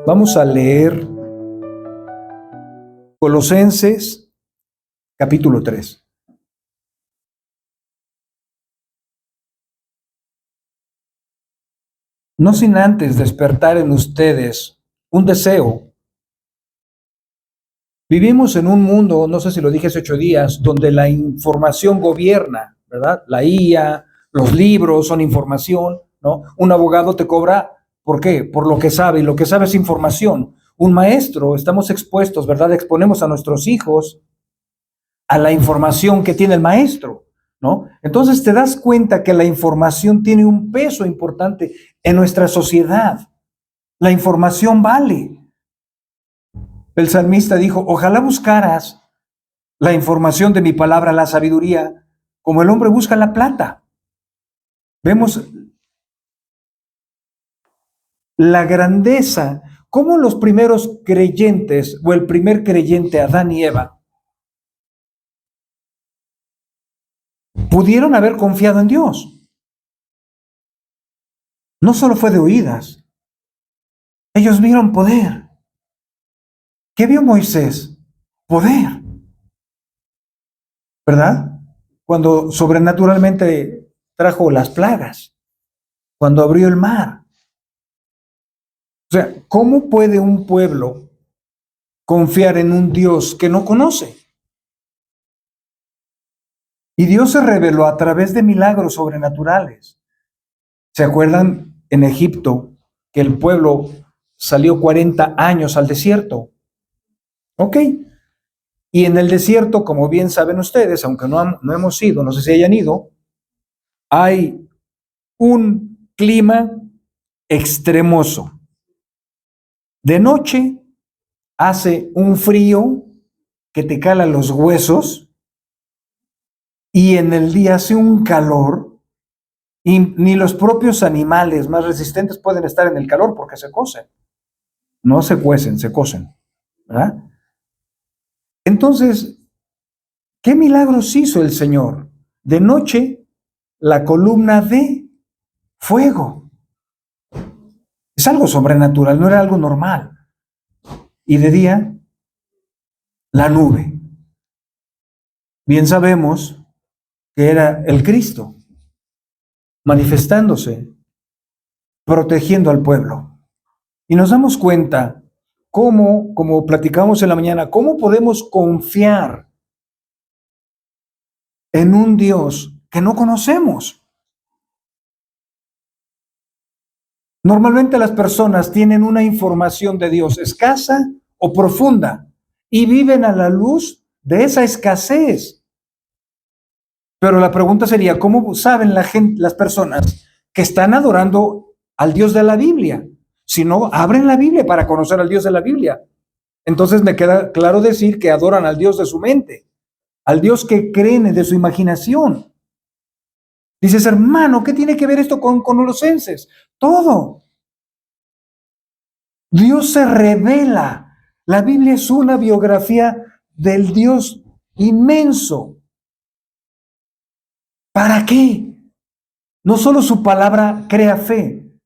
Vamos a leer Colosenses capítulo 3. No sin antes despertar en ustedes un deseo. Vivimos en un mundo, no sé si lo dije hace 8 días, donde la información gobierna, ¿verdad? La IA, los libros son información, ¿no? Un abogado te cobra, ¿por qué? Por lo que sabe, y lo que sabe es información. Un maestro, estamos expuestos, ¿verdad? Exponemos a nuestros hijos a la información que tiene el maestro, ¿no? Entonces te das cuenta que la información tiene un peso importante en nuestra sociedad. La información vale. El salmista dijo, ojalá buscaras la información de mi palabra, la sabiduría, como el hombre busca la plata. Vemos la grandeza, cómo los primeros creyentes, o el primer creyente, Adán y Eva, pudieron haber confiado en Dios. No solo fue de oídas, ellos vieron poder. ¿Qué vio Moisés? Poder, ¿verdad? Cuando sobrenaturalmente trajo las plagas, cuando abrió el mar. O sea, ¿cómo puede un pueblo confiar en un Dios que no conoce? Y Dios se reveló a través de milagros sobrenaturales. ¿Se acuerdan en Egipto que el pueblo salió 40 años al desierto? Ok. Y en el desierto, como bien saben ustedes, aunque no hemos ido, no sé si hayan ido, hay un clima extremoso. De noche hace un frío que te cala los huesos y en el día hace un calor y ni los propios animales más resistentes pueden estar en el calor porque se cocen. No se cuecen, se cocen, ¿verdad? Entonces, ¿qué milagros hizo el Señor? De noche, la columna de fuego. Es algo sobrenatural, no era algo normal. Y de día, la nube. Bien sabemos que era el Cristo manifestándose, protegiendo al pueblo. Y nos damos cuenta cómo, como platicamos en la mañana, cómo podemos confiar en un Dios que no conocemos. Normalmente las personas tienen una información de Dios escasa o profunda y viven a la luz de esa escasez. Pero la pregunta sería, ¿cómo saben las personas que están adorando al Dios de la Biblia? Si no, abren la Biblia para conocer al Dios de la Biblia. Entonces me queda claro decir que adoran al Dios de su mente, al Dios que creen de su imaginación. Dices, hermano, ¿qué tiene que ver esto con Colosenses? Todo. Dios se revela. La Biblia es una biografía del Dios inmenso. ¿Para qué? No solo su palabra crea fe,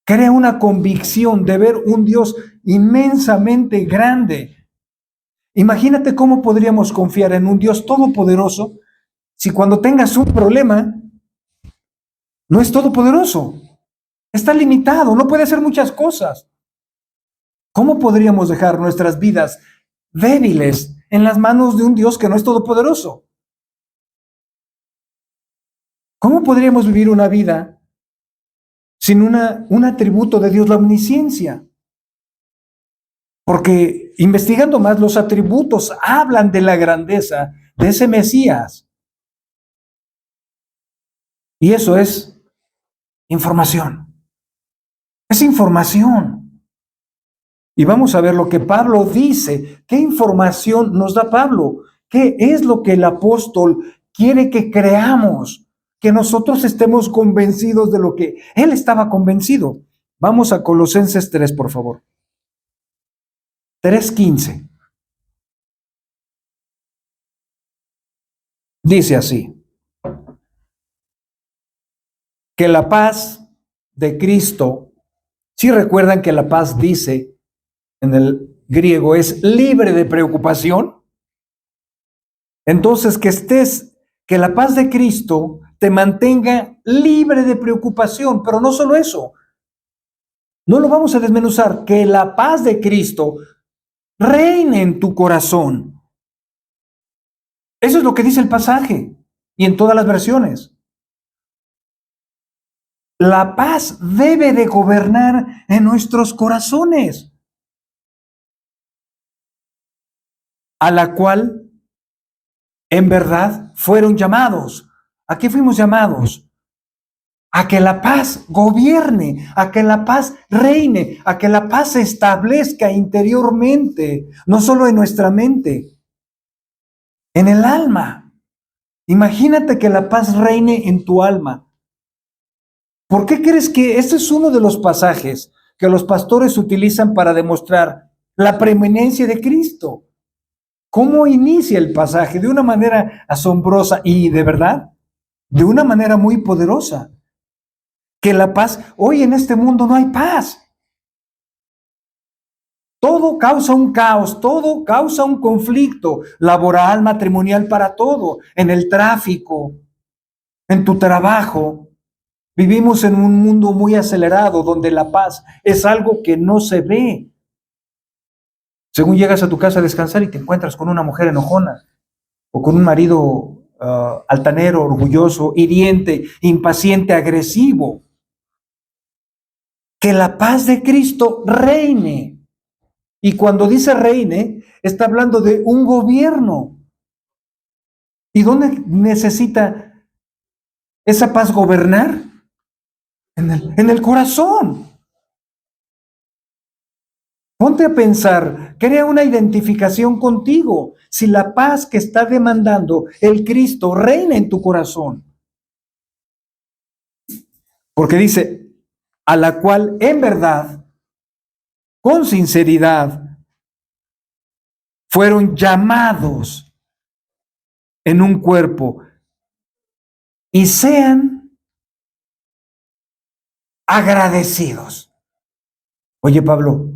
crea una convicción de ver un Dios inmensamente grande. Imagínate cómo podríamos confiar en un Dios todopoderoso si cuando tengas un problema no es todopoderoso, está limitado, no puede hacer muchas cosas. ¿Cómo podríamos dejar nuestras vidas débiles en las manos de un Dios que no es todopoderoso? ¿Cómo podríamos vivir una vida sin un atributo de Dios, la omnisciencia? Porque investigando más, los atributos hablan de la grandeza de ese Mesías. Y eso es información. Es información. Y vamos a ver lo que Pablo dice. ¿Qué información nos da Pablo? ¿Qué es lo que el apóstol quiere que creamos? Que nosotros estemos convencidos de lo que él estaba convencido. Vamos a Colosenses 3, por favor. 3:15. Dice así: que la paz de Cristo Si recuerdan que la paz dice en el griego es libre de preocupación, entonces que la paz de Cristo te mantenga libre de preocupación, pero no solo eso, no lo vamos a desmenuzar, que la paz de Cristo reine en tu corazón. Eso es lo que dice el pasaje y en todas las versiones. La paz debe de gobernar en nuestros corazones, a la cual en verdad fueron llamados. ¿A qué fuimos llamados? A que la paz gobierne, a que la paz reine, a que la paz se establezca interiormente, no solo en nuestra mente, en el alma. Imagínate que la paz reine en tu alma. ¿Por qué crees que este es uno de los pasajes que los pastores utilizan para demostrar la preeminencia de Cristo? ¿Cómo inicia el pasaje? De una manera asombrosa y de verdad, de una manera muy poderosa. Que la paz, hoy en este mundo no hay paz. Todo causa un caos, todo causa un conflicto laboral, matrimonial, para todo, en el tráfico, en tu trabajo. Vivimos en un mundo muy acelerado donde la paz es algo que no se ve. Según llegas a tu casa a descansar y te encuentras con una mujer enojona o con un marido altanero, orgulloso, hiriente, impaciente, agresivo. Que la paz de Cristo reine. Y cuando dice reine, está hablando de un gobierno. ¿Y dónde necesita esa paz gobernar? En el corazón. Ponte a pensar, crea una identificación contigo. Si la paz que está demandando el Cristo reina en tu corazón. Porque dice, a la cual en verdad, con sinceridad, fueron llamados en un cuerpo y sean agradecidos. Oye, Pablo,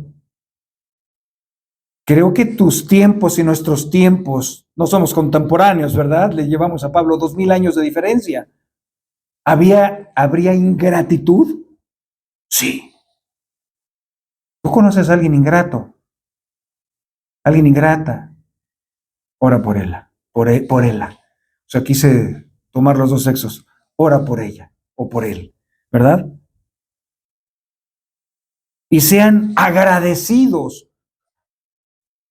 creo que tus tiempos y nuestros tiempos no somos contemporáneos, ¿verdad? Le llevamos a Pablo 2000 años de diferencia. ¿Habría ingratitud? Sí. ¿Tú conoces a alguien ingrato? Alguien ingrata. Ora por ella, por ella. O sea, quise tomar los dos sexos. Ora por ella o por él, ¿verdad? Y sean agradecidos.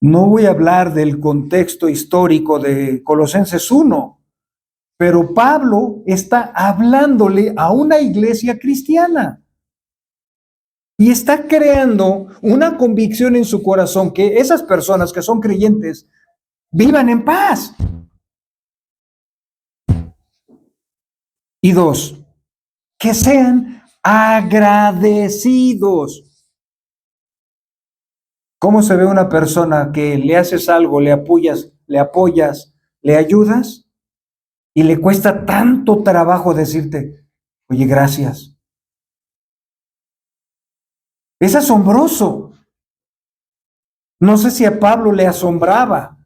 No voy a hablar del contexto histórico de Colosenses 1, pero Pablo está hablándole a una iglesia cristiana y está creando una convicción en su corazón que esas personas que son creyentes vivan en paz. Y dos, que sean agradecidos. ¿Cómo se ve una persona que le haces algo, le apoyas, le ayudas y le cuesta tanto trabajo decirte, oye, gracias? Es asombroso. No sé si a Pablo le asombraba,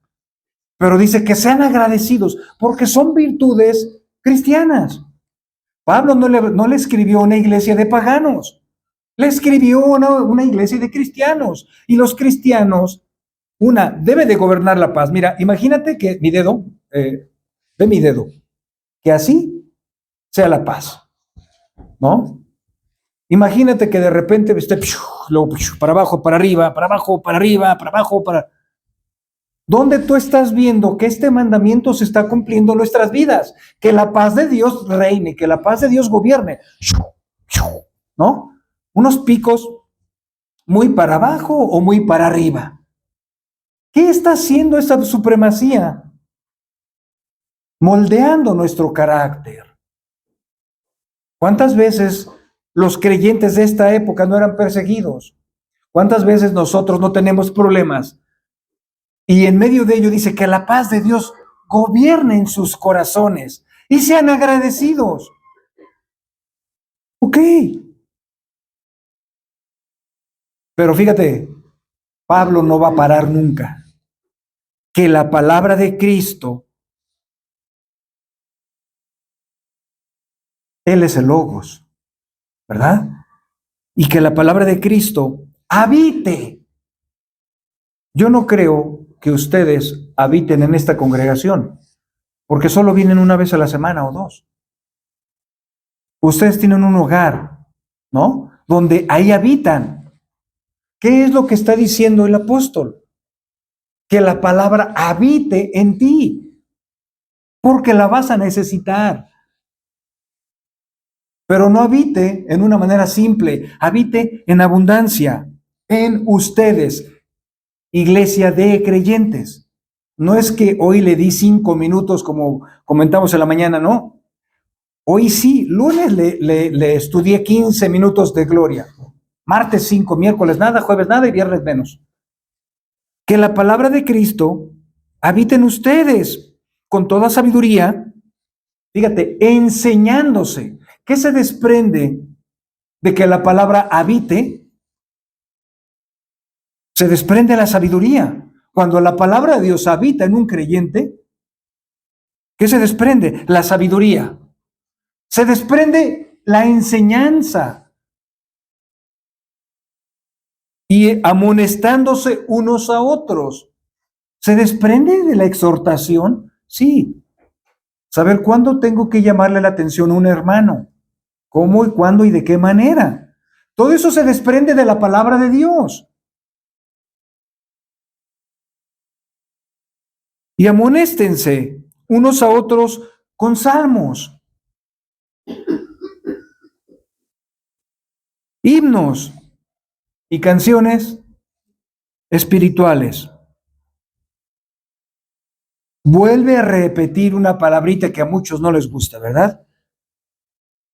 pero dice que sean agradecidos porque son virtudes cristianas. Pablo no le escribió a una iglesia de paganos, le escribió a una iglesia de cristianos. Y los cristianos, debe de gobernar la paz. Mira, imagínate que mi dedo, ve mi dedo, que así sea la paz, ¿no? Imagínate que de repente esté luego para abajo, para arriba, para abajo, para arriba, para abajo, para... ¿Dónde tú estás viendo que este mandamiento se está cumpliendo en nuestras vidas? Que la paz de Dios reine, que la paz de Dios gobierne, ¿no? Unos picos muy para abajo o muy para arriba. ¿Qué está haciendo esa supremacía? Moldeando nuestro carácter. ¿Cuántas veces los creyentes de esta época no eran perseguidos? ¿Cuántas veces nosotros no tenemos problemas? Y en medio de ello dice que la paz de Dios gobierne en sus corazones y sean agradecidos. Ok. Pero fíjate, Pablo no va a parar nunca. Que la palabra de Cristo, Él es el Logos, ¿verdad? Y que la palabra de Cristo habite. Yo no creo que ustedes habiten en esta congregación, porque solo vienen una vez a la semana o dos. Ustedes tienen un hogar, ¿no? Donde ahí habitan. ¿Qué es lo que está diciendo el apóstol? Que la palabra habite en ti, porque la vas a necesitar. Pero no habite en una manera simple, habite en abundancia, en ustedes, iglesia de creyentes. No es que hoy le di 5 minutos como comentamos en la mañana, no. Hoy sí, lunes le estudié 15 minutos de gloria. Martes 5, miércoles nada, jueves nada y viernes menos. Que la palabra de Cristo habite en ustedes con toda sabiduría, fíjate, enseñándose. ¿Qué se desprende de que la palabra habite? Se desprende la sabiduría. Cuando la palabra de Dios habita en un creyente, ¿qué se desprende? La sabiduría. Se desprende la enseñanza. Y amonestándose unos a otros. ¿Se desprende de la exhortación? Sí. Saber cuándo tengo que llamarle la atención a un hermano. ¿Cómo y cuándo y de qué manera? Todo eso se desprende de la palabra de Dios. Y amonéstense unos a otros con salmos, himnos y canciones espirituales. Vuelve a repetir una palabrita que a muchos no les gusta, ¿verdad?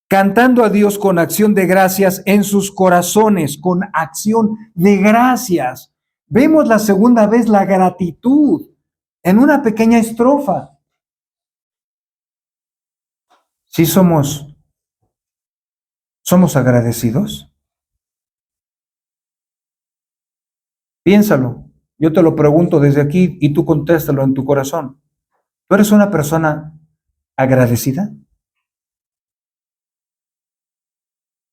Cantando a Dios con acción de gracias en sus corazones, con acción de gracias. Vemos la segunda vez la gratitud en una pequeña estrofa. ¿Sí somos agradecidos? Piénsalo. Yo te lo pregunto desde aquí y tú contéstalo en tu corazón. ¿Tú eres una persona agradecida?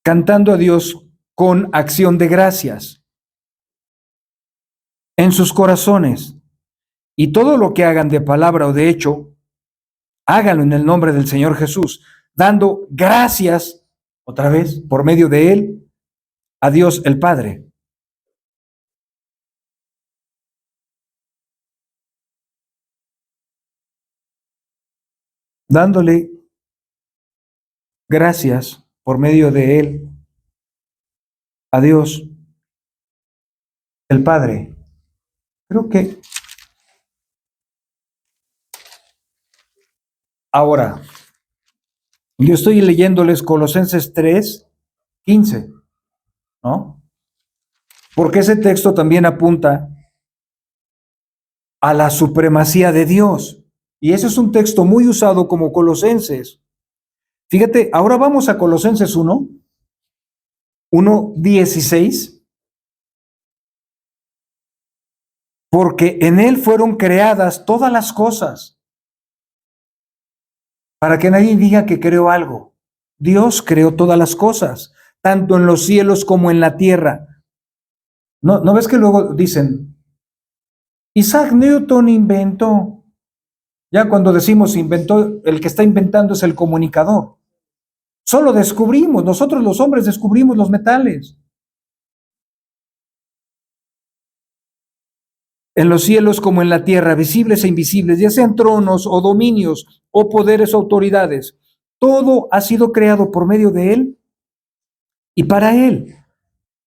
Cantando a Dios con acción de gracias en sus corazones. Y todo lo que hagan de palabra o de hecho, háganlo en el nombre del Señor Jesús, dando gracias, otra vez, por medio de Él, a Dios el Padre. Dándole gracias por medio de Él, a Dios el Padre. Creo que ahora, yo estoy leyéndoles Colosenses 3:15, ¿no? Porque ese texto también apunta a la supremacía de Dios. Y ese es un texto muy usado como Colosenses. Fíjate, ahora vamos a Colosenses 1:16. Porque en Él fueron creadas todas las cosas. Para que nadie diga que creó algo. Dios creó todas las cosas, tanto en los cielos como en la tierra. ¿No ves que luego dicen, Isaac Newton inventó? Ya cuando decimos inventó, el que está inventando es el comunicador. Solo descubrimos, nosotros los hombres descubrimos los metales. En los cielos como en la tierra, visibles e invisibles, ya sean tronos o dominios o poderes o autoridades. Todo ha sido creado por medio de Él y para Él.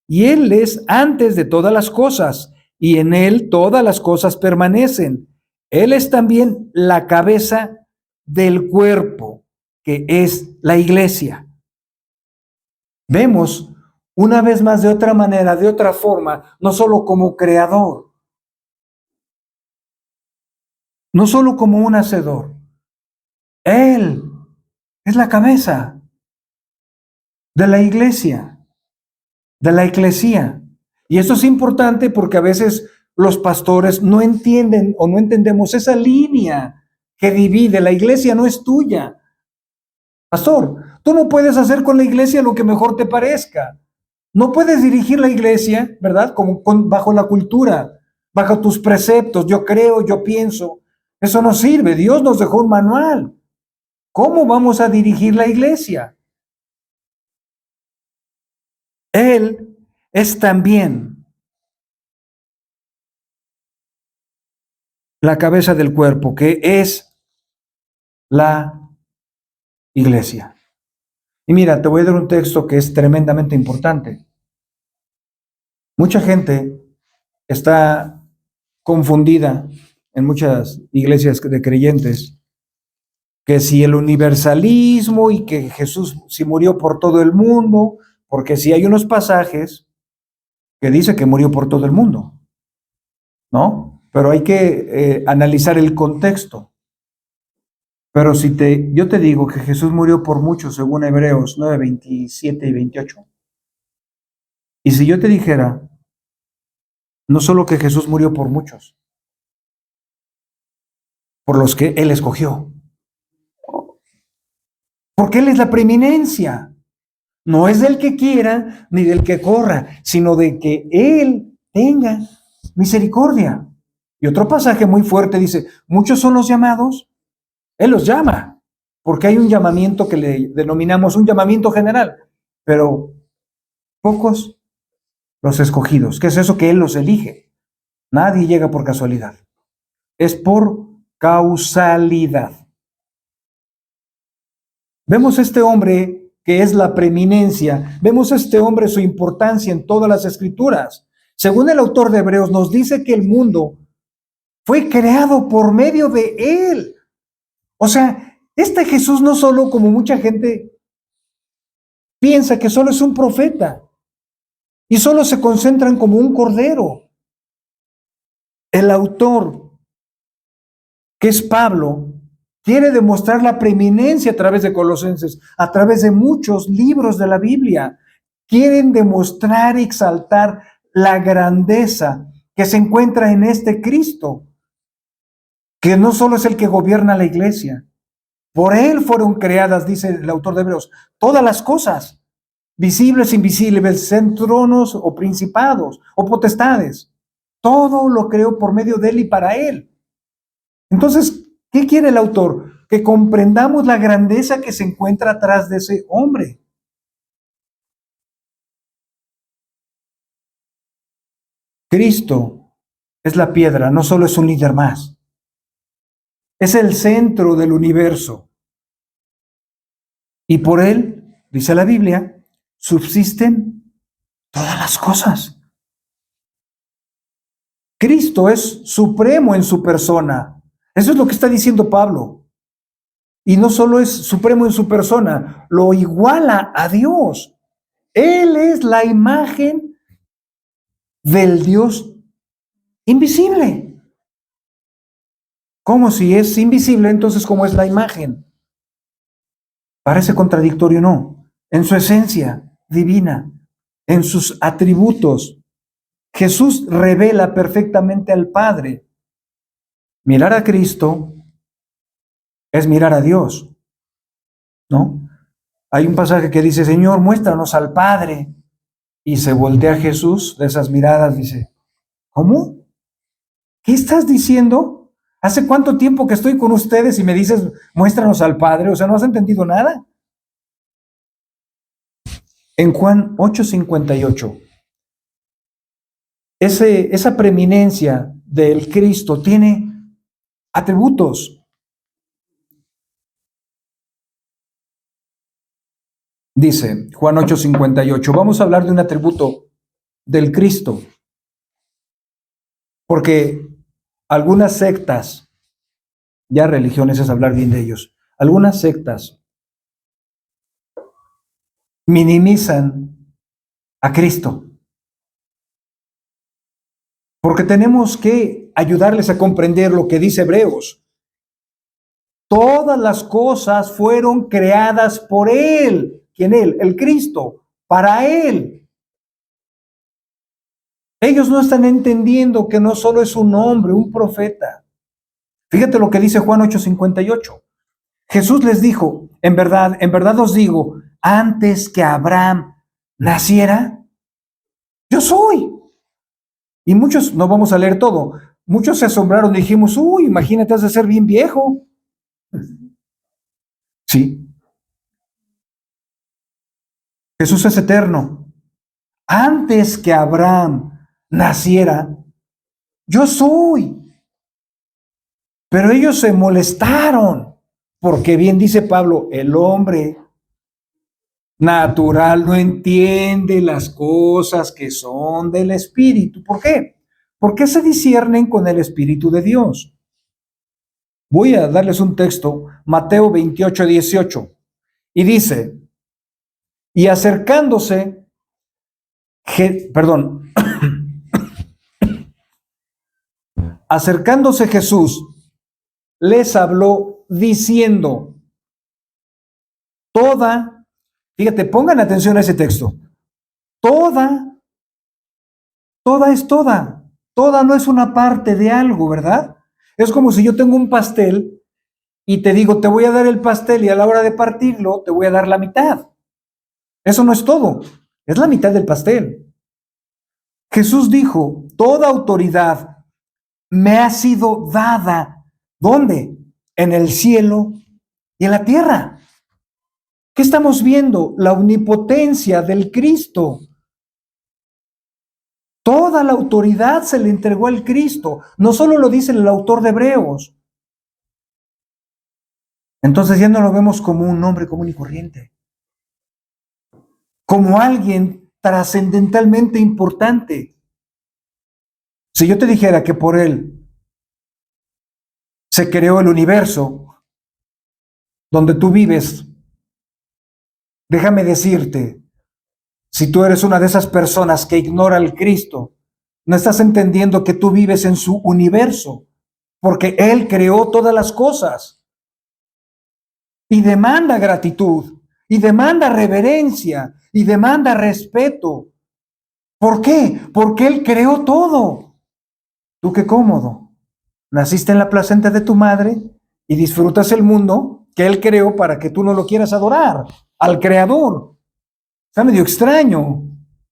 Y Él es antes de todas las cosas, y en Él todas las cosas permanecen. Él es también la cabeza del cuerpo, que es la iglesia. Vemos una vez más de otra manera, de otra forma, no solo como creador, no solo como un hacedor. Él es la cabeza de la iglesia, de la eclesía. Y esto es importante porque a veces los pastores no entienden o no entendemos esa línea que divide. La iglesia no es tuya. Pastor, tú no puedes hacer con la iglesia lo que mejor te parezca. No puedes dirigir la iglesia, ¿verdad? Bajo la cultura, bajo tus preceptos. Yo creo, yo pienso. Eso no sirve. Dios nos dejó un manual. ¿Cómo vamos a dirigir la iglesia? Él es también la cabeza del cuerpo, que es la iglesia. Y mira, te voy a dar un texto que es tremendamente importante. Mucha gente está confundida en muchas iglesias de creyentes, que si el universalismo y que Jesús si murió por todo el mundo, porque si hay unos pasajes que dice que murió por todo el mundo, ¿no? Pero hay que analizar el contexto. Pero yo te digo que Jesús murió por muchos, según Hebreos 9, 27 y 28. Y si yo te dijera, no solo que Jesús murió por muchos, por los que Él escogió, porque Él es la preeminencia. No es del que quiera ni del que corra, sino de que Él tenga misericordia. Y otro pasaje muy fuerte dice, muchos son los llamados, Él los llama, porque hay un llamamiento que le denominamos un llamamiento general, pero pocos los escogidos. ¿Qué es eso? Que Él los elige. Nadie llega por casualidad. Es por causalidad. Vemos a este hombre que es la preeminencia. Vemos a este hombre su importancia en todas las escrituras. Según el autor de Hebreos, nos dice que el mundo fue creado por medio de Él. O sea, este Jesús no solo, como mucha gente piensa, que solo es un profeta y solo se concentran como un cordero. El autor, que es Pablo, quiere demostrar la preeminencia a través de Colosenses, a través de muchos libros de la Biblia. Quieren demostrar y exaltar la grandeza que se encuentra en este Cristo, que no solo es el que gobierna la iglesia. Por Él fueron creadas, dice el autor de Hebreos, todas las cosas, visibles, invisibles, sean tronos o principados o potestades. Todo lo creó por medio de Él y para Él. Entonces, ¿qué quiere el autor? Que comprendamos la grandeza que se encuentra atrás de ese hombre. Cristo es la piedra, no solo es un líder más. Es el centro del universo. Y por Él, dice la Biblia, subsisten todas las cosas. Cristo es supremo en su persona. Eso es lo que está diciendo Pablo. Y no solo es supremo en su persona, lo iguala a Dios. Él es la imagen del Dios invisible. ¿Cómo si es invisible, entonces cómo es la imagen? Parece contradictorio, ¿no? En su esencia divina, en sus atributos, Jesús revela perfectamente al Padre. Mirar a Cristo es mirar a Dios, ¿no? Hay un pasaje que dice, Señor, muéstranos al Padre. Y se voltea a Jesús de esas miradas, dice, ¿cómo? ¿Qué estás diciendo? ¿Hace cuánto tiempo que estoy con ustedes y me dices, muéstranos al Padre? O sea, ¿no has entendido nada? En Juan 8:58, esa preeminencia del Cristo tiene atributos. Dice Juan 8:58, vamos a hablar de un atributo del Cristo, porque algunas sectas, ya religiones es hablar bien de ellos, algunas sectas minimizan a Cristo, porque tenemos que ayudarles a comprender lo que dice Hebreos. Todas las cosas fueron creadas por Él. ¿Quién Él? El Cristo, para Él. Ellos no están entendiendo que no solo es un hombre, un profeta. Fíjate lo que dice Juan 8:58. Jesús les dijo, en verdad os digo, antes que Abraham naciera, yo soy. Y muchos, no vamos a leer todo, muchos se asombraron, dijimos, uy, imagínate, has de ser bien viejo. Sí, Jesús es eterno. Antes que Abraham naciera, yo soy. Pero ellos se molestaron, porque bien dice Pablo, el hombre natural no entiende las cosas que son del Espíritu. ¿Por qué? Porque se disciernen con el Espíritu de Dios. Voy a darles un texto, Mateo 28:18, y dice, y acercándose, acercándose Jesús, les habló diciendo, toda, fíjate, pongan atención a ese texto, toda es toda, toda no es una parte de algo, ¿verdad? Es como si yo tengo un pastel y te digo, te voy a dar el pastel y a la hora de partirlo te voy a dar la mitad. Eso no es todo, es la mitad del pastel. Jesús dijo, toda autoridad me ha sido dada. ¿Dónde? En el cielo y en la tierra. ¿Qué estamos viendo? La omnipotencia del Cristo. Toda la autoridad se le entregó al Cristo. No solo lo dice el autor de Hebreos. Entonces ya no lo vemos como un hombre común y corriente. Como alguien trascendentalmente importante. Si yo te dijera que por él se creó el universo donde tú vives, déjame decirte, si tú eres una de esas personas que ignora al Cristo, no estás entendiendo que tú vives en su universo, porque Él creó todas las cosas y demanda gratitud, y demanda reverencia, y demanda respeto. ¿Por qué? Porque Él creó todo. Tú qué cómodo. Naciste en la placenta de tu madre y disfrutas el mundo que Él creó para que tú no lo quieras adorar, al Creador. Está medio extraño,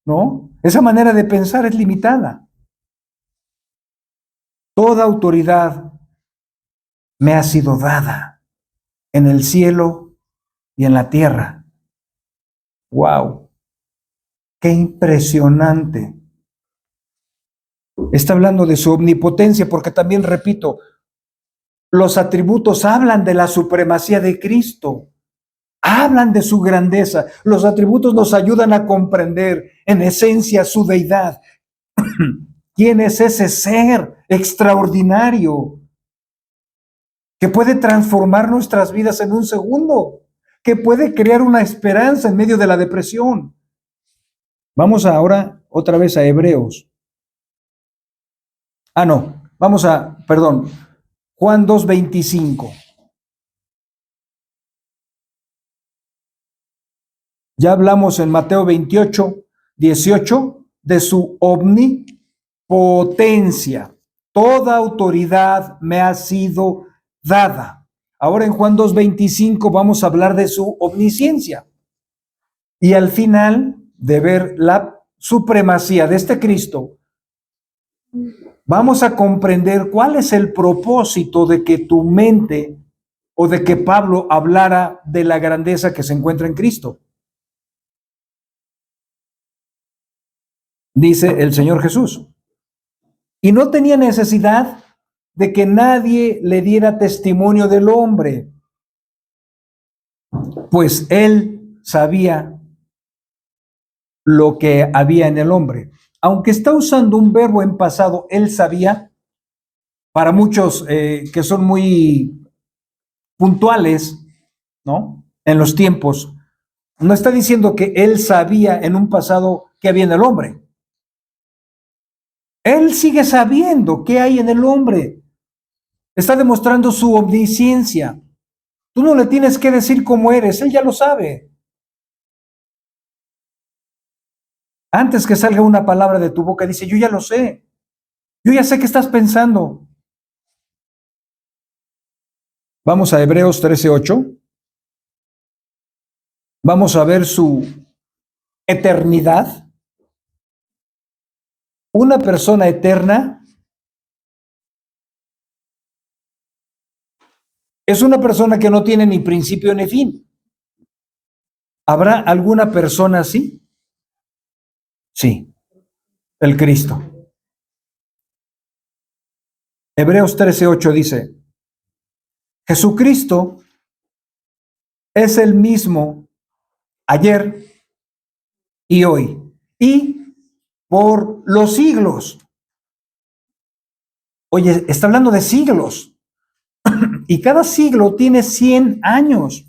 ¿no? Esa manera de pensar es limitada. Toda autoridad me ha sido dada en el cielo y en la tierra. ¡Wow! ¡Qué impresionante! Está hablando de su omnipotencia porque también, repito, los atributos hablan de la supremacía de Cristo, hablan de su grandeza. Los atributos nos ayudan a comprender en esencia su deidad. ¿Quién es ese ser extraordinario que puede transformar nuestras vidas en un segundo, que puede crear una esperanza en medio de la depresión? Vamos ahora otra vez a Hebreos. Juan 2:25. Ya hablamos en Mateo 28:18 de su omnipotencia. Toda autoridad me ha sido dada. Ahora en Juan 2:25 vamos a hablar de su omnisciencia. Y al final de ver la supremacía de este Cristo, vamos a comprender cuál es el propósito de que tu mente o de que Pablo hablara de la grandeza que se encuentra en Cristo. Dice el Señor Jesús. Y no tenía necesidad de que nadie le diera testimonio del hombre, pues él sabía lo que había en el hombre. Aunque está usando un verbo en pasado, él sabía, para muchos que son muy puntuales, ¿no? En los tiempos, no está diciendo que él sabía en un pasado qué había en el hombre. Él sigue sabiendo qué hay en el hombre. Está demostrando su omnisciencia. Tú no le tienes que decir cómo eres, él ya lo sabe. Antes que salga una palabra de tu boca, dice, yo ya lo sé. Yo ya sé qué estás pensando. Vamos a Hebreos 13:8. Vamos a ver su eternidad. Una persona eterna es una persona que no tiene ni principio ni fin. ¿Habrá alguna persona así? Sí, el Cristo. Hebreos 13:8 dice, Jesucristo es el mismo ayer y hoy y por los siglos. Oye, está hablando de siglos y cada siglo tiene 100 años.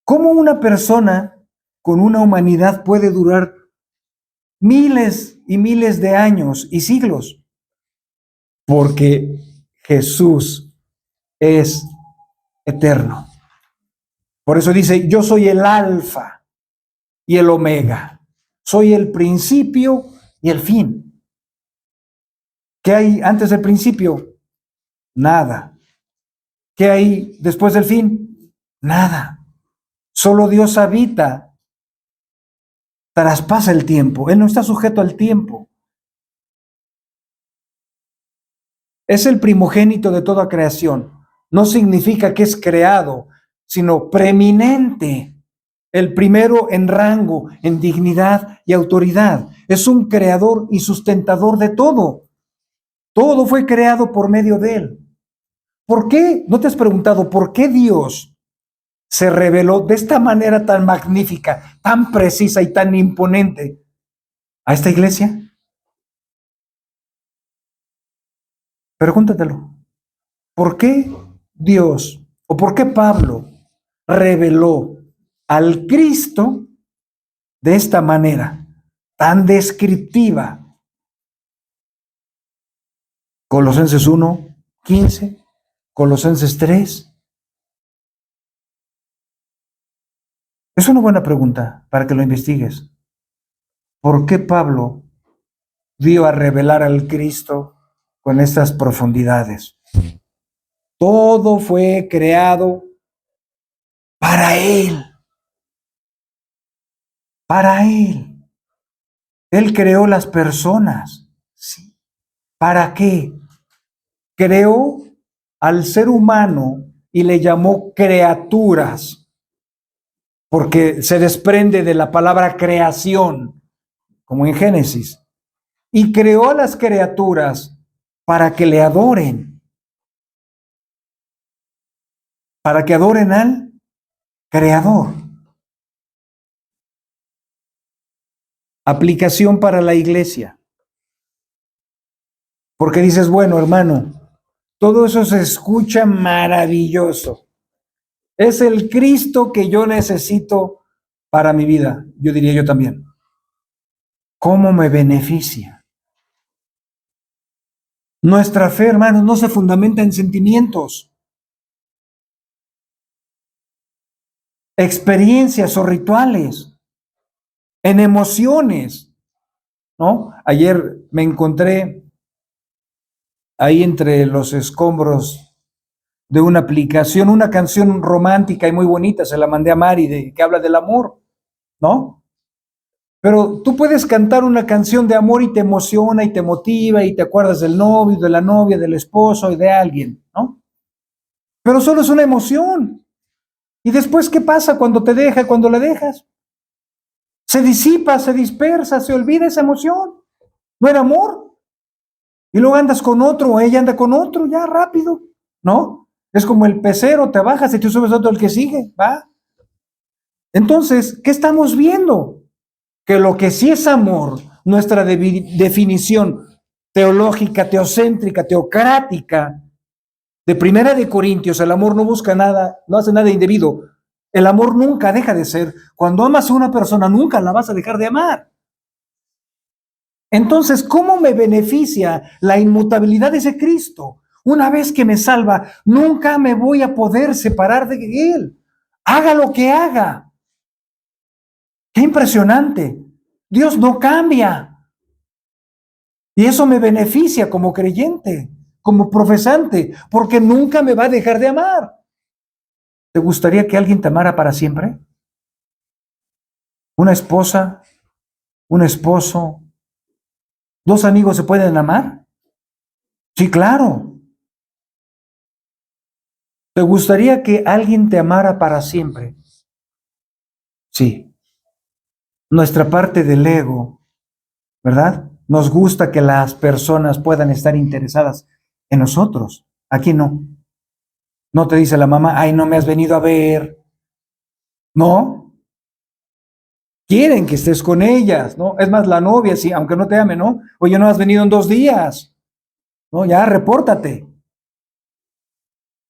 ¿Cómo una persona con una humanidad puede durar miles y miles de años y siglos? Porque Jesús es eterno. Por eso dice, yo soy el alfa y el omega. Soy el principio y el fin. ¿Qué hay antes del principio? Nada. ¿Qué hay después del fin? Nada. Solo Dios habita, traspasa el tiempo. Él no está sujeto al tiempo. Es el primogénito de toda creación. No significa que es creado, sino preeminente. El primero en rango, en dignidad y autoridad. Es un creador y sustentador de todo. Todo fue creado por medio de él. ¿Por qué? ¿No te has preguntado por qué Dios se reveló de esta manera tan magnífica, tan precisa y tan imponente a esta iglesia? Pregúntatelo. ¿Por qué Dios o por qué Pablo reveló al Cristo de esta manera tan descriptiva? Colosenses 1:15, Colosenses 3. Es una buena pregunta para que lo investigues. ¿Por qué Pablo dio a revelar al Cristo con estas profundidades? Todo fue creado para Él. Para Él. Él creó las personas. ¿Sí? ¿Para qué? Creó al ser humano y le llamó criaturas, porque se desprende de la palabra creación, como en Génesis. Y creó a las criaturas para que le adoren, para que adoren al Creador. Aplicación para la iglesia. Porque dices, bueno, hermano, todo eso se escucha maravilloso. Es el Cristo que yo necesito para mi vida. Yo diría yo también. ¿Cómo me beneficia? Nuestra fe, hermanos, no se fundamenta en sentimientos, experiencias o rituales, en emociones, ¿no? Ayer me encontré ahí entre los escombros de una aplicación, una canción romántica y muy bonita, se la mandé a Mari, que habla del amor, ¿no? Pero tú puedes cantar una canción de amor y te emociona y te motiva y te acuerdas del novio, de la novia, del esposo y de alguien, ¿no? Pero solo es una emoción. ¿Y después qué pasa cuando te deja, cuando la dejas? Se disipa, se dispersa, se olvida esa emoción. No era amor. Y luego andas con otro, o ella anda con otro, ya rápido, ¿no? Es como el pecero, te bajas y te subes a otro el que sigue, ¿va? Entonces, ¿qué estamos viendo? Que lo que sí es amor, nuestra definición teológica, teocéntrica, teocrática, de Primera de Corintios, el amor no busca nada, no hace nada indebido. El amor nunca deja de ser. Cuando amas a una persona, nunca la vas a dejar de amar. Entonces, ¿cómo me beneficia la inmutabilidad de ese Cristo? Una vez que me salva, nunca me voy a poder separar de Él. Haga lo que haga. Qué impresionante. Dios no cambia. Y eso me beneficia como creyente, como profesante, porque nunca me va a dejar de amar. ¿Te gustaría que alguien te amara para siempre? ¿Una esposa? ¿Un esposo? ¿Dos amigos se pueden amar? Sí, claro. ¿Te gustaría que alguien te amara para siempre? Sí. Nuestra parte del ego, ¿verdad? Nos gusta que las personas puedan estar interesadas en nosotros. Aquí no. No te dice la mamá, ay, no me has venido a ver. No. Quieren que estés con ellas, ¿no? Es más, la novia, sí, aunque no te ame, ¿no? Oye, no has venido en 2 días. No, ya, repórtate.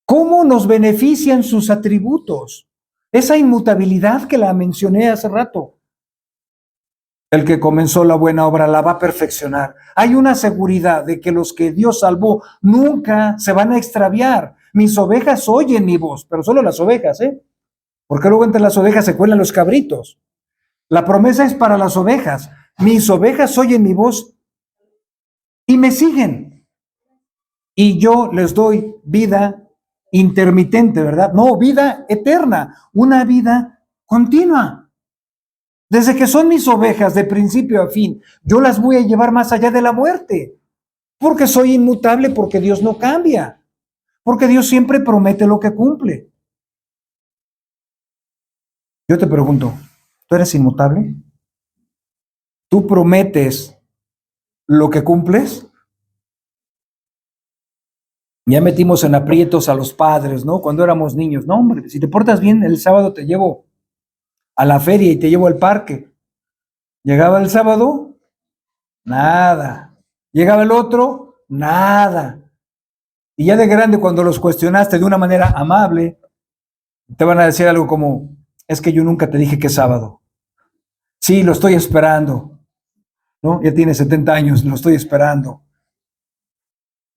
¿Cómo nos benefician sus atributos? Esa inmutabilidad que la mencioné hace rato. El que comenzó la buena obra la va a perfeccionar. Hay una seguridad de que los que Dios salvó nunca se van a extraviar. Mis ovejas oyen mi voz, pero solo las ovejas, ¿eh? Porque luego entre las ovejas se cuelan los cabritos. La promesa es para las ovejas. Mis ovejas oyen mi voz y me siguen. Y yo les doy vida intermitente, ¿verdad? No, vida eterna, una vida continua. Desde que son mis ovejas de principio a fin, yo las voy a llevar más allá de la muerte, porque soy inmutable, porque Dios no cambia, porque Dios siempre promete lo que cumple. Yo te pregunto, ¿tú eres inmutable? ¿Tú prometes lo que cumples? Ya metimos en aprietos a los padres, ¿no? Cuando éramos niños. No, hombre, si te portas bien, el sábado te llevo a la feria y te llevo al parque. Llegaba el sábado, nada. Llegaba el otro, nada. Y ya de grande, cuando los cuestionaste de una manera amable, te van a decir algo como, es que yo nunca te dije que es sábado. Sí, lo estoy esperando, ¿no? Ya tiene 70 años, lo estoy esperando.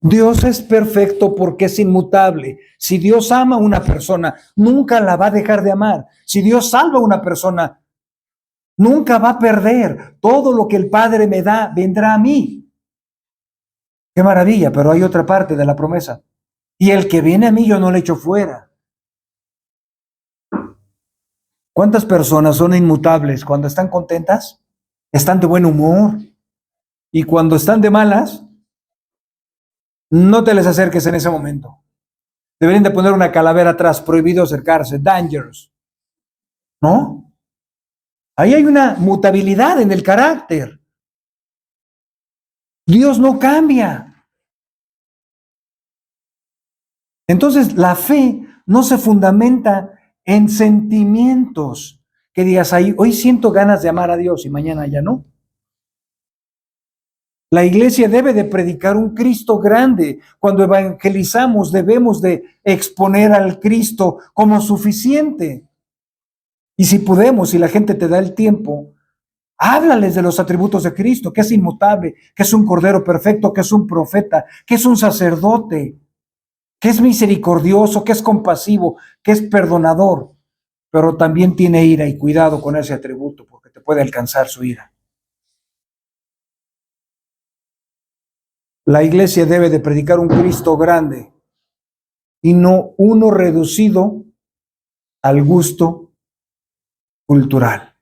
Dios es perfecto porque es inmutable. Si Dios ama a una persona, nunca la va a dejar de amar. Si Dios salva a una persona, nunca va a perder. Todo lo que el Padre me da vendrá a mí. Qué maravilla, pero hay otra parte de la promesa. Y el que viene a mí yo no le echo fuera. ¿Cuántas personas son inmutables? Cuando están contentas, están de buen humor. Y cuando están de malas, no te les acerques en ese momento. Deberían de poner una calavera atrás, prohibido acercarse, dangerous. ¿No? Ahí hay una mutabilidad en el carácter. Dios no cambia. Entonces, la fe no se fundamenta en sentimientos que digas, ahí, hoy siento ganas de amar a Dios y mañana ya no. La iglesia debe de predicar un Cristo grande. Cuando evangelizamos debemos de exponer al Cristo como suficiente. Y si podemos, si la gente te da el tiempo, háblales de los atributos de Cristo, que es inmutable, que es un cordero perfecto, que es un profeta, que es un sacerdote, que es misericordioso, que es compasivo, que es perdonador, pero también tiene ira y cuidado con ese atributo porque te puede alcanzar su ira. La iglesia debe de predicar un Cristo grande y no uno reducido al gusto cultural.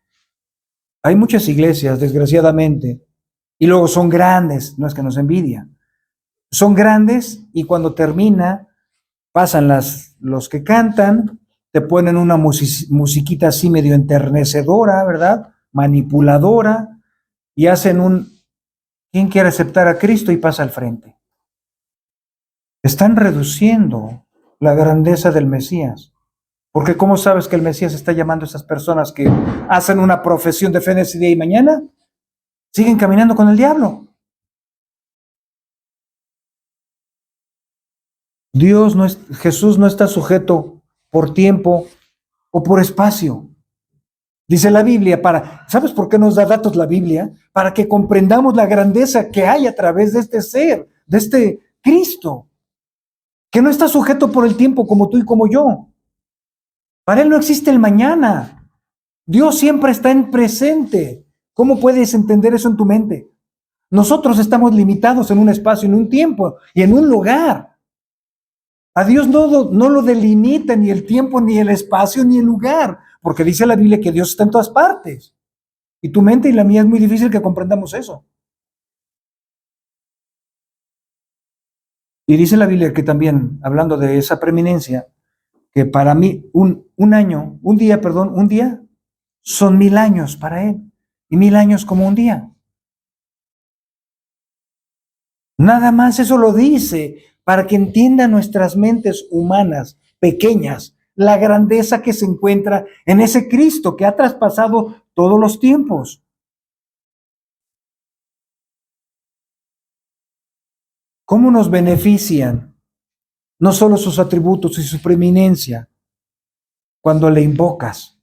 Hay muchas iglesias, desgraciadamente, y luego son grandes, no es que nos envidian, son grandes y cuando termina, pasan los que cantan, te ponen una musiquita así medio enternecedora, ¿verdad? Manipuladora, y hacen ¿quién quiere aceptar a Cristo? Y pasa al frente. Están reduciendo la grandeza del Mesías. Porque ¿cómo sabes que el Mesías está llamando a esas personas que hacen una profesión de fe en ese día y mañana siguen caminando con el diablo? Jesús no está sujeto por tiempo o por espacio. Dice la Biblia, ¿sabes por qué nos da datos la Biblia? Para que comprendamos la grandeza que hay a través de este ser, de este Cristo, que no está sujeto por el tiempo como tú y como yo. Para Él no existe el mañana. Dios siempre está en presente. ¿Cómo puedes entender eso en tu mente? Nosotros estamos limitados en un espacio, en un tiempo y en un lugar. A Dios no lo delimita ni el tiempo, ni el espacio, ni el lugar, porque dice la Biblia que Dios está en todas partes. Y tu mente y la mía es muy difícil que comprendamos eso. Y dice la Biblia que también, hablando de esa preeminencia, que para mí un día son 1000 años para Él. Y 1000 años como un día. Nada más eso lo dice para que entiendan nuestras mentes humanas pequeñas la grandeza que se encuentra en ese Cristo que ha traspasado todos los tiempos. ¿Cómo nos benefician no solo sus atributos y su preeminencia cuando le invocas?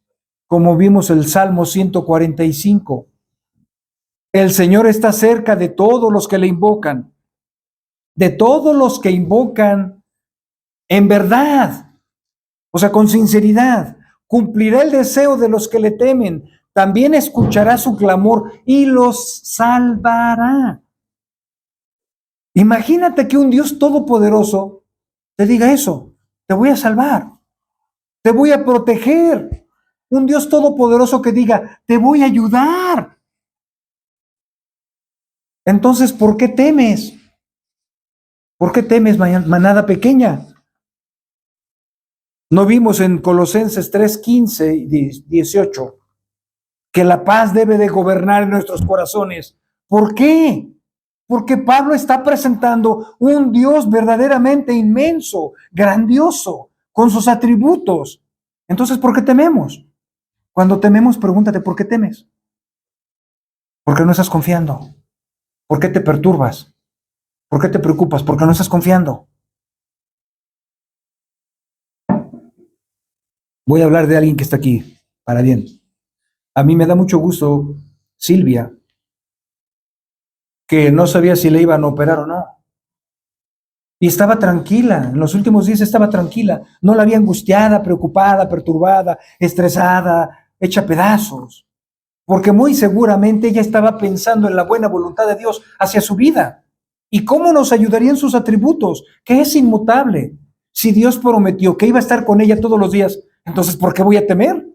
Como vimos el Salmo 145, el Señor está cerca de todos los que le invocan, de todos los que invocan en verdad, o sea, con sinceridad. Cumplirá el deseo de los que le temen, también escuchará su clamor y los salvará. Imagínate que un Dios todopoderoso te diga eso: te voy a salvar, te voy a proteger. Un Dios todopoderoso que diga: te voy a ayudar. Entonces, ¿por qué temes? ¿Por qué temes, manada pequeña? ¿No vimos en Colosenses 3:15 y 18 que la paz debe de gobernar en nuestros corazones? ¿Por qué? Porque Pablo está presentando un Dios verdaderamente inmenso, grandioso, con sus atributos. Entonces, ¿por qué tememos? Cuando tememos, pregúntate: ¿por qué temes? ¿Por qué no estás confiando? ¿Por qué te perturbas? ¿Por qué te preocupas? ¿Por qué no estás confiando? Voy a hablar de alguien que está aquí, para bien. A mí me da mucho gusto Silvia, que no sabía si le iban a operar o no. Y estaba tranquila, en los últimos días estaba tranquila, no la vi angustiada, preocupada, perturbada, estresada, hecha pedazos, porque muy seguramente ella estaba pensando en la buena voluntad de Dios hacia su vida y cómo nos ayudarían sus atributos, que es inmutable. Si Dios prometió que iba a estar con ella todos los días, entonces ¿por qué voy a temer?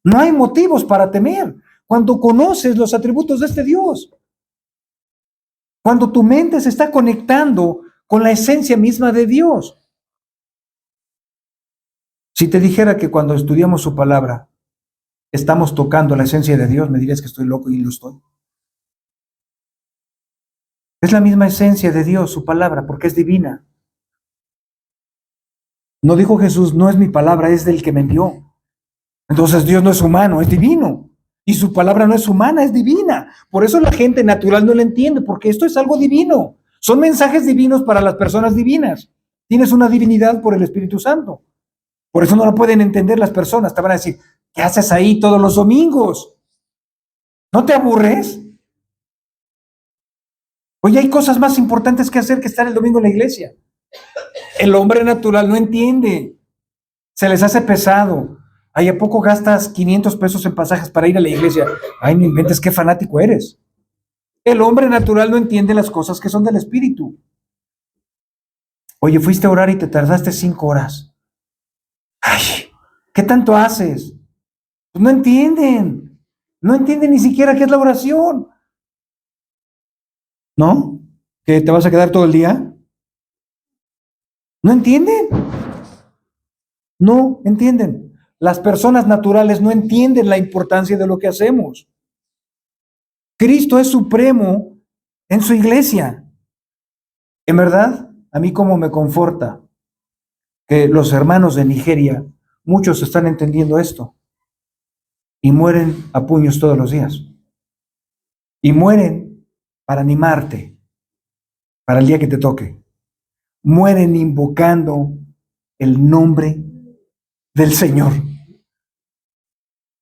No hay motivos para temer cuando conoces los atributos de este Dios. Cuando tu mente se está conectando con la esencia misma de Dios. Si te dijera que cuando estudiamos su palabra estamos tocando la esencia de Dios, me dirías que estoy loco, y lo estoy. Es la misma esencia de Dios, su palabra, porque es divina. No dijo Jesús: no es mi palabra, es del que me envió. Entonces Dios no es humano, es divino. Y su palabra no es humana, es divina. Por eso la gente natural no la entiende, porque esto es algo divino. Son mensajes divinos para las personas divinas. Tienes una divinidad por el Espíritu Santo. Por eso no lo pueden entender las personas. Te van a decir: ¿qué haces ahí todos los domingos? ¿No te aburres? Oye, hay cosas más importantes que hacer que estar el domingo en la iglesia. El hombre natural no entiende. Se les hace pesado. Ay, ¿a poco gastas 500 pesos en pasajes para ir a la iglesia? Ay, no inventes, qué fanático eres. El hombre natural no entiende las cosas que son del espíritu. Oye, fuiste a orar y te tardaste 5 horas. Ay, ¿qué tanto haces? Pues no entienden. No entienden ni siquiera qué es la oración. ¿No? ¿Que te vas a quedar todo el día? ¿No entienden? No entienden. Las personas naturales no entienden la importancia de lo que hacemos. Cristo es supremo en su iglesia. En verdad, a mí como me conforta que los hermanos de Nigeria, muchos están entendiendo esto y mueren a puños todos los días. Y mueren para animarte para el día que te toque. Mueren invocando el nombre del Señor.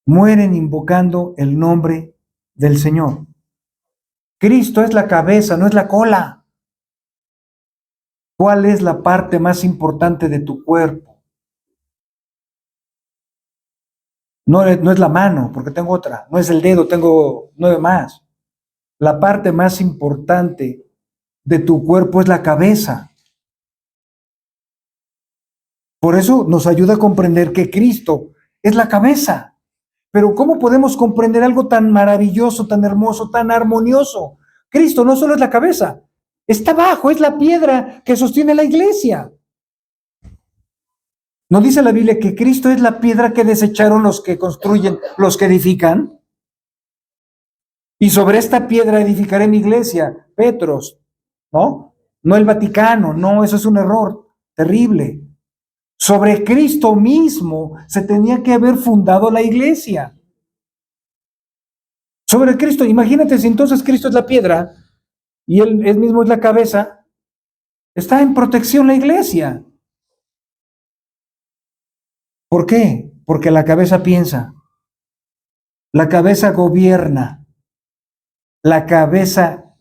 Mueren invocando el nombre del Señor. Cristo es la cabeza, no es la cola. ¿Cuál es la parte más importante de tu cuerpo? No es la mano, porque tengo otra. No es el dedo, tengo 9 más. La parte más importante de tu cuerpo es la cabeza. Por eso nos ayuda a comprender que Cristo es la cabeza. Pero ¿cómo podemos comprender algo tan maravilloso, tan hermoso, tan armonioso? Cristo no solo es la cabeza, está abajo, es la piedra que sostiene la iglesia. ¿No dice la Biblia que Cristo es la piedra que desecharon los que construyen, los que edifican? Y sobre esta piedra edificaré mi iglesia, Petros, ¿no? No el Vaticano, no, eso es un error terrible. Sobre Cristo mismo se tenía que haber fundado la iglesia. Sobre Cristo, imagínate si entonces Cristo es la piedra y él mismo es la cabeza, está en protección la iglesia. ¿Por qué? Porque la cabeza piensa, la cabeza gobierna, la cabeza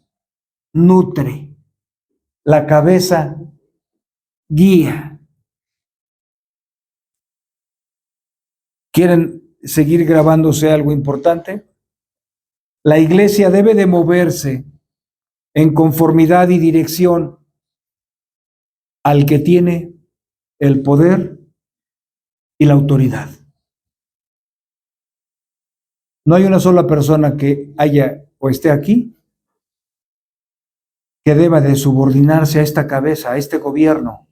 nutre, la cabeza guía. ¿Quieren seguir grabándose algo importante? La iglesia debe de moverse en conformidad y dirección al que tiene el poder y la autoridad. No hay una sola persona que haya o esté aquí que deba de subordinarse a esta cabeza, a este gobierno.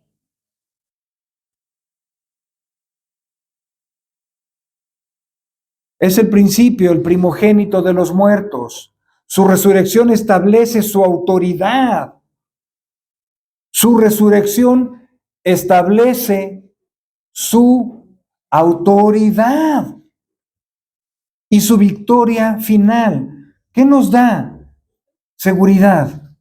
Es el principio, el primogénito de los muertos. Su resurrección establece su autoridad. Su resurrección establece su autoridad y su victoria final. ¿Qué nos da? Seguridad.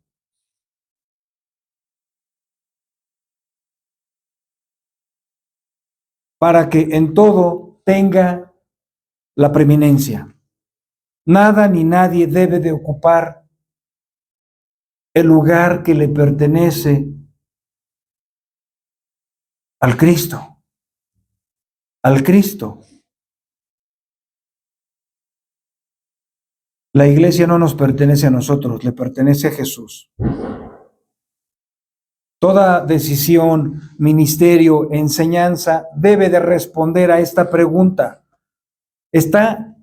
Para que en todo tenga la preeminencia. Nada ni nadie debe de ocupar el lugar que le pertenece al Cristo. Al Cristo. La iglesia no nos pertenece a nosotros, le pertenece a Jesús. Toda decisión, ministerio, enseñanza debe de responder a esta pregunta. ¿Exalta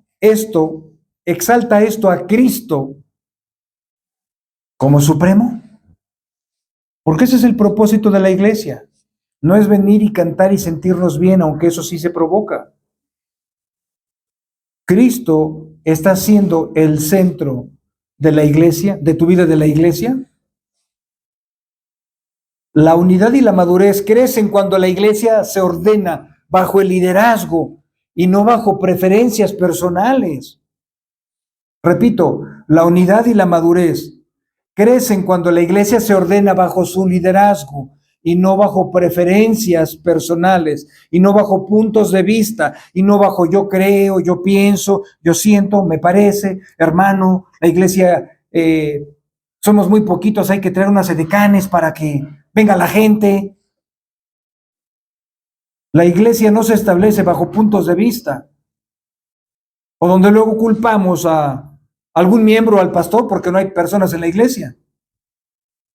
esto a Cristo como supremo? Porque ese es el propósito de la iglesia. No es venir y cantar y sentirnos bien, aunque eso sí se provoca. Cristo está siendo el centro de la iglesia, de tu vida de la iglesia. La unidad y la madurez crecen cuando la iglesia se ordena bajo el liderazgo y no bajo preferencias personales. Repito, la unidad y la madurez crecen cuando la iglesia se ordena bajo su liderazgo y no bajo preferencias personales, y no bajo puntos de vista, y no bajo yo creo, yo pienso, yo siento, me parece, hermano, la iglesia, somos muy poquitos, hay que traer unas edecanes para que venga la gente. La iglesia no se establece bajo puntos de vista, o donde luego culpamos a algún miembro o al pastor porque no hay personas en la iglesia.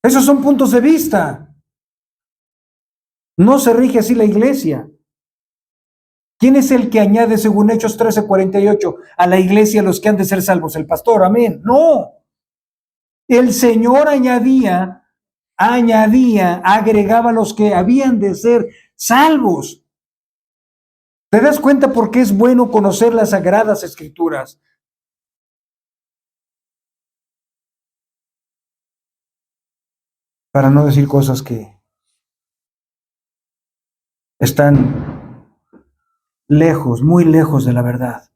Esos son puntos de vista. No se rige así la iglesia. ¿Quién es el que añade, según Hechos 13:48, a la iglesia los que han de ser salvos? El pastor, amén. No. El Señor agregaba los que habían de ser salvos. ¿Te das cuenta por qué es bueno conocer las Sagradas Escrituras? Para no decir cosas que están lejos, muy lejos de la verdad.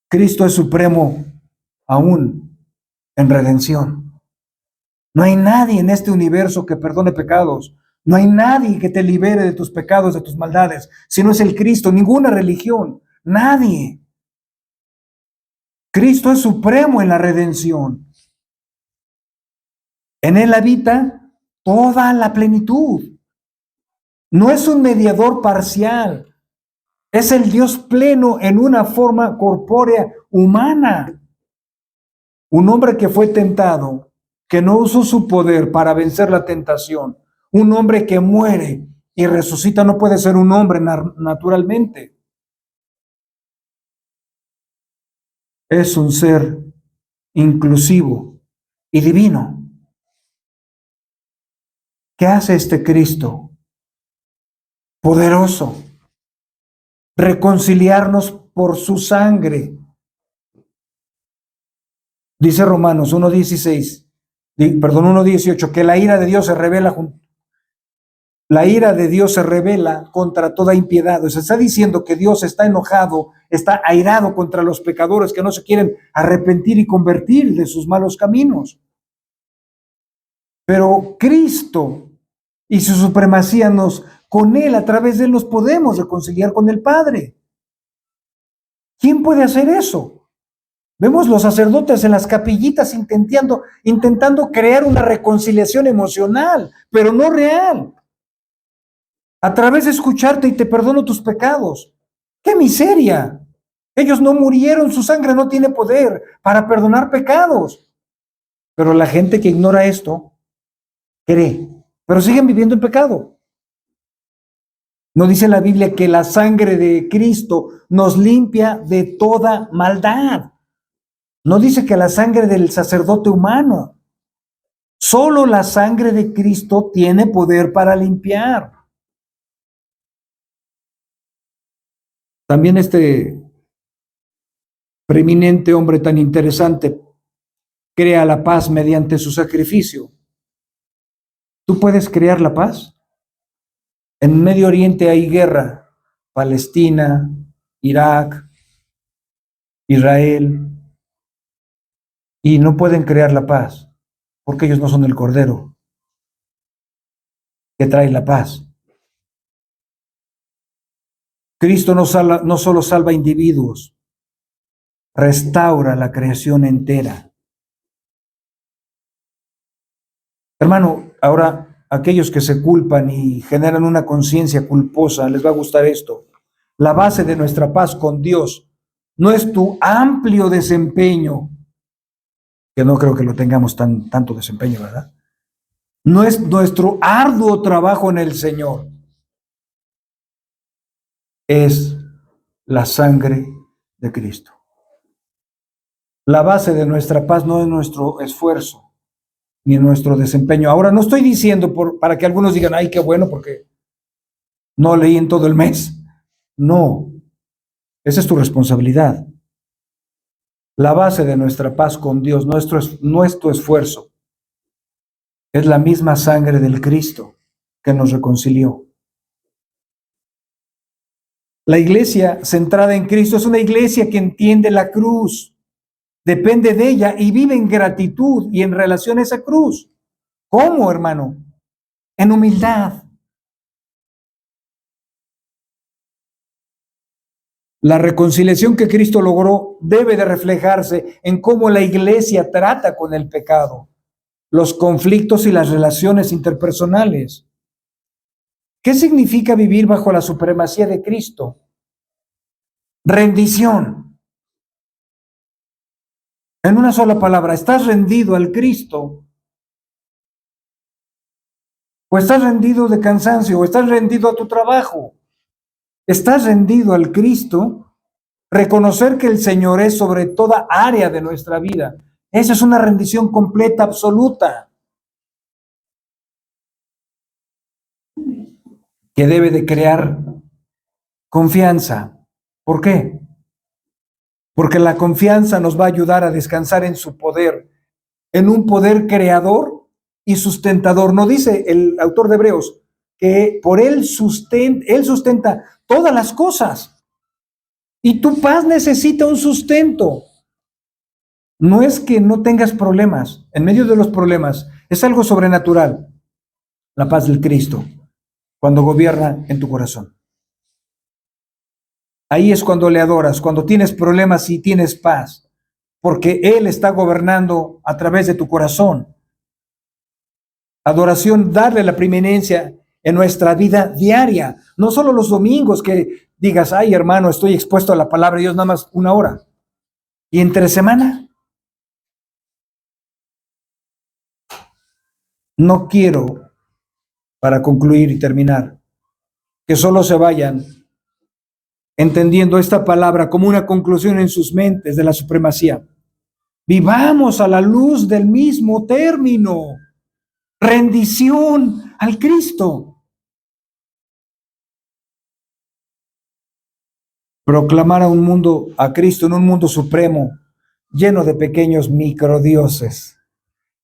Cristo es supremo aún en redención. No hay nadie en este universo que perdone pecados. No hay nadie que te libere de tus pecados, de tus maldades, si no es el Cristo, ninguna religión, nadie. Cristo es supremo en la redención. En Él habita toda la plenitud. No es un mediador parcial. Es el Dios pleno en una forma corpórea humana. Un hombre que fue tentado, que no usó su poder para vencer la tentación. Un hombre que muere y resucita no puede ser un hombre naturalmente. Es un ser inclusivo y divino. ¿Qué hace este Cristo? Poderoso. Reconciliarnos por su sangre. Dice Romanos 1:18, que la ira de Dios se revela contra toda impiedad. O sea, está diciendo que Dios está enojado, está airado contra los pecadores que no se quieren arrepentir y convertir de sus malos caminos. Pero Cristo y su supremacía con Él, a través de Él, nos podemos reconciliar con el Padre. ¿Quién puede hacer eso? Vemos los sacerdotes en las capillitas intentando crear una reconciliación emocional, pero no real. A través de escucharte y te perdono tus pecados. ¡Qué miseria! Ellos no murieron, su sangre no tiene poder para perdonar pecados. Pero la gente que ignora esto, cree, pero siguen viviendo en pecado. ¿No dice la Biblia que la sangre de Cristo nos limpia de toda maldad? No dice que la sangre del sacerdote humano. Solo la sangre de Cristo tiene poder para limpiar. También este preeminente hombre tan interesante crea la paz mediante su sacrificio. ¿Tú puedes crear la paz? En Medio Oriente hay guerra. Palestina, Irak, Israel. Y no pueden crear la paz, porque ellos no son el Cordero que trae la paz. Cristo no solo salva individuos, restaura la creación entera. Hermano, ahora aquellos que se culpan y generan una conciencia culposa, les va a gustar esto. La base de nuestra paz con Dios no es tu amplio desempeño, que no creo que lo tengamos tanto desempeño, ¿verdad? No es nuestro arduo trabajo en el Señor, es la sangre de Cristo. La base de nuestra paz no es nuestro esfuerzo ni nuestro desempeño. Ahora, no estoy diciendo para que algunos digan, ay, qué bueno, porque no leí en todo el mes. No, esa es tu responsabilidad. La base de nuestra paz con Dios, nuestro esfuerzo, es la misma sangre del Cristo que nos reconcilió. La iglesia centrada en Cristo es una iglesia que entiende la cruz, depende de ella y vive en gratitud y en relación a esa cruz. ¿Cómo, hermano? En humildad. La reconciliación que Cristo logró debe de reflejarse en cómo la iglesia trata con el pecado, los conflictos y las relaciones interpersonales. ¿Qué significa vivir bajo la supremacía de Cristo? Rendición. En una sola palabra, ¿estás rendido al Cristo? ¿O estás rendido de cansancio? ¿O estás rendido a tu trabajo? ¿Estás rendido al Cristo? Reconocer que el Señor es sobre toda área de nuestra vida. Esa es una rendición completa, absoluta, que debe de crear confianza. ¿Por qué? Porque la confianza nos va a ayudar a descansar en su poder, en un poder creador y sustentador. No dice el autor de Hebreos que por él sustenta todas las cosas. Y tu paz necesita un sustento. No es que no tengas problemas. En medio de los problemas es algo sobrenatural. La paz del Cristo, cuando gobierna en tu corazón. Ahí es cuando le adoras, cuando tienes problemas y tienes paz, porque Él está gobernando a través de tu corazón. Adoración, darle la preeminencia en nuestra vida diaria, no solo los domingos, que digas, ay hermano, estoy expuesto a la palabra de Dios nada más una hora. Y entre semana, no quiero, para concluir y terminar, que solo se vayan entendiendo esta palabra como una conclusión en sus mentes de la supremacía. Vivamos a la luz del mismo término, rendición al Cristo. Proclamar a un mundo, a Cristo en un mundo supremo, lleno de pequeños microdioses,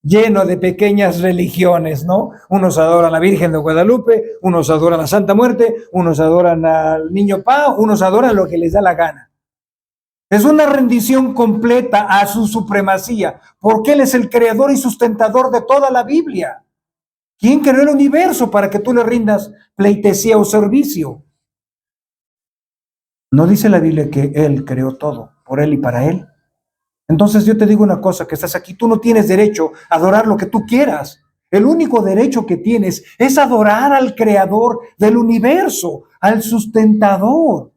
lleno de pequeñas religiones, ¿no? Unos adoran a la Virgen de Guadalupe, unos adoran a la Santa Muerte, unos adoran al Niño Pao, unos adoran lo que les da la gana. Es una rendición completa a su supremacía, porque Él es el creador y sustentador de toda la Biblia. ¿Quién creó el universo para que tú le rindas pleitesía o servicio? ¿No dice la Biblia que Él creó todo, por Él y para Él? Entonces yo te digo una cosa, que estás aquí, tú no tienes derecho a adorar lo que tú quieras. El único derecho que tienes es adorar al creador del universo, al sustentador.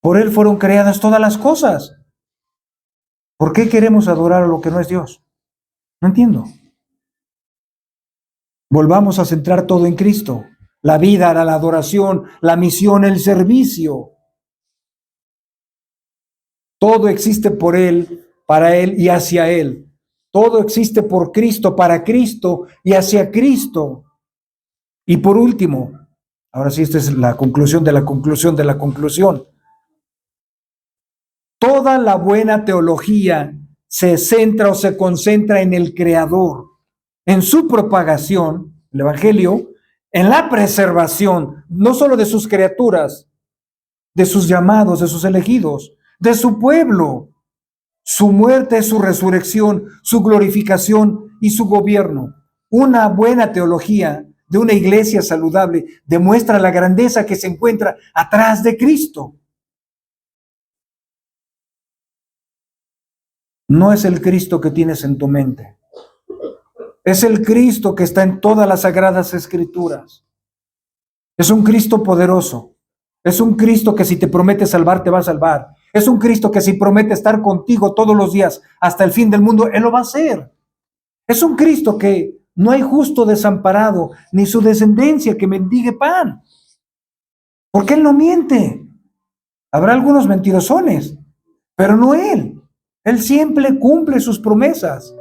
Por Él fueron creadas todas las cosas. ¿Por qué queremos adorar a lo que no es Dios? No entiendo. Volvamos a centrar todo en Cristo. La vida, la adoración, la misión, el servicio. Todo existe por Él, para Él y hacia Él. Todo existe por Cristo, para Cristo y hacia Cristo. Y por último, ahora sí, esta es la conclusión de la conclusión de la conclusión. Toda la buena teología se centra o se concentra en el Creador, en su propagación, el Evangelio, en la preservación, no solo de sus criaturas, de sus llamados, de sus elegidos, de su pueblo, su muerte, su resurrección, su glorificación y su gobierno. Una buena teología de una iglesia saludable demuestra la grandeza que se encuentra atrás de Cristo. No es el Cristo que tienes en tu mente. Es el Cristo que está en todas las sagradas escrituras. Es un Cristo poderoso. Es un Cristo que si te promete salvar, te va a salvar. Es un Cristo que si promete estar contigo todos los días hasta el fin del mundo, Él lo va a hacer. Es un Cristo que no hay justo desamparado, ni su descendencia que mendigue pan. Porque Él no miente. Habrá algunos mentirosones, pero no Él. Él siempre cumple sus promesas.